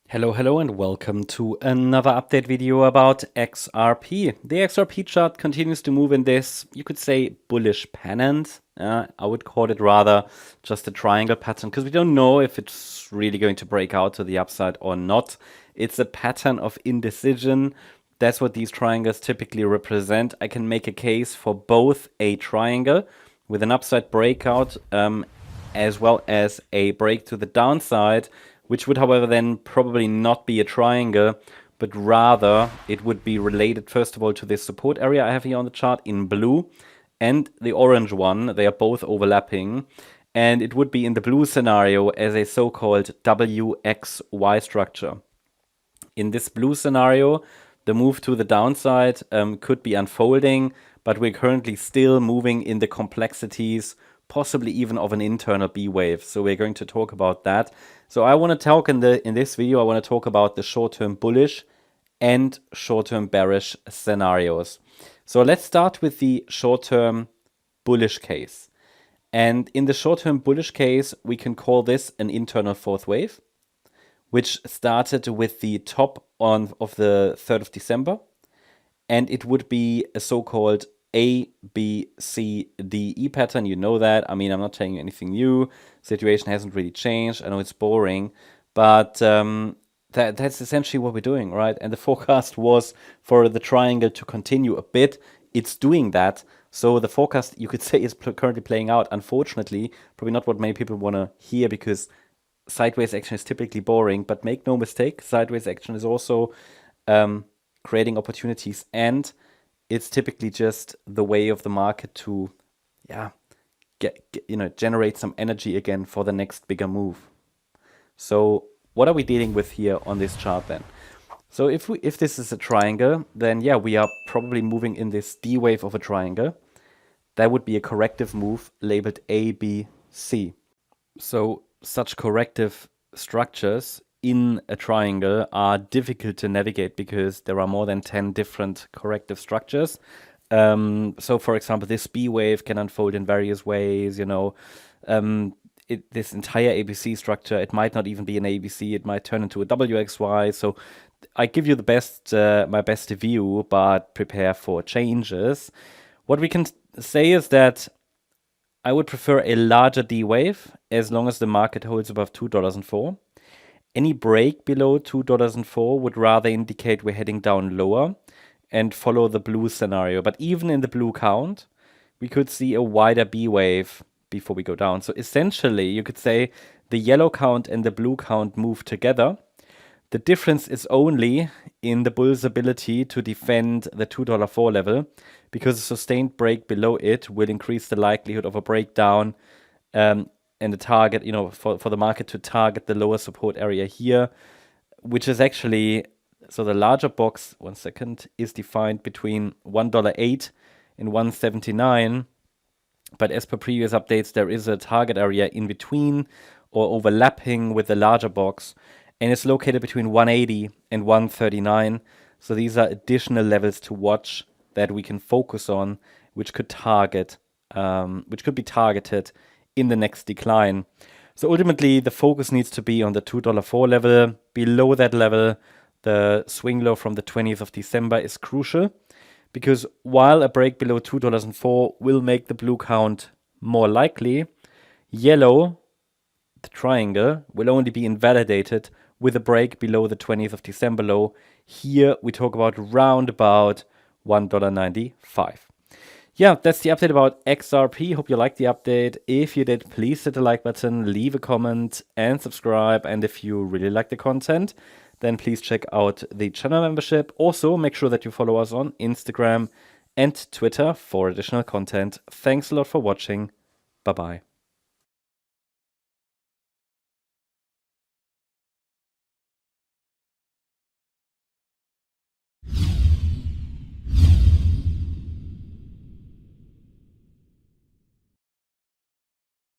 Hello, and welcome to another update video about XRP. The XRP chart continues to move in this, you could say, bullish pennant. I would call it rather just a triangle pattern, because we don't know if it's really going to break out to the upside or not. It's a pattern of indecision. That's what these triangles typically represent. I can make a case for both a triangle with an upside breakout, as well as a break to the downside, which would, however, then probably not be a triangle, but rather it would be related, first of all, to this support area I have here on the chart in blue and the orange one. They are both overlapping, and it would be in the blue scenario as a so-called WXY structure. In this blue scenario, the move to the downside could be unfolding, but we're currently still moving in the complexities, possibly even of an internal B wave. So we're going to talk about that. So I want to talk in this video, I want to talk about the short-term bullish and short-term bearish scenarios. So let's start with the short-term bullish case. And in the short-term bullish case, we can call this an internal fourth wave, which started with the top of the 3rd of December. And it would be a so-called A, B, C, D, E pattern. You know that. I mean, I'm not telling you anything new. Situation hasn't really changed. I know it's boring, but that's essentially what we're doing, right? And the forecast was for the triangle to continue a bit. It's doing that. So the forecast, you could say, is currently playing out. Unfortunately, probably not what many people want to hear, because sideways action is typically boring. But make no mistake, sideways action is also creating opportunities, and it's typically just the way of the market to, generate some energy again for the next bigger move. So what are we dealing with here on this chart then? So if this is a triangle, then yeah, we are probably moving in this D wave of a triangle. That would be a corrective move labeled A, B, C. So such corrective structures in a triangle are difficult to navigate because there are more than 10 different corrective structures. So for example, this B wave can unfold in various ways, this entire ABC structure, it might not even be an ABC, it might turn into a WXY. So I give you the my best view, but prepare for changes. What we can say is that I would prefer a larger D wave as long as the market holds above $2.04. Any break below $2.04 would rather indicate we're heading down lower and follow the blue scenario. But even in the blue count, we could see a wider B wave before we go down. So essentially, you could say the yellow count and the blue count move together. The difference is only in the bull's ability to defend the $2.04 level, because a sustained break below it will increase the likelihood of a breakdown and the target, for the market to target the lower support area here, which is actually, so the larger box, 1 second, is defined between $1.08 and $1.79. But as per previous updates, there is a target area in between or overlapping with the larger box, and it's located between 180 and 139. So these are additional levels to watch that we can focus on, which could be targeted in the next decline. So ultimately, the focus needs to be on the $2.04 level. Below that level, the swing low from the 20th of December is crucial, because while a break below $2.04 will make the blue count more likely, yellow, the triangle, will only be invalidated with a break below the 20th of December low. Here we talk about round about $1.95. Yeah, that's the update about XRP. Hope you liked the update. If you did, please hit the like button, leave a comment, and subscribe. And if you really like the content, then please check out the channel membership. Also, make sure that you follow us on Instagram and Twitter for additional content. Thanks a lot for watching. Bye-bye.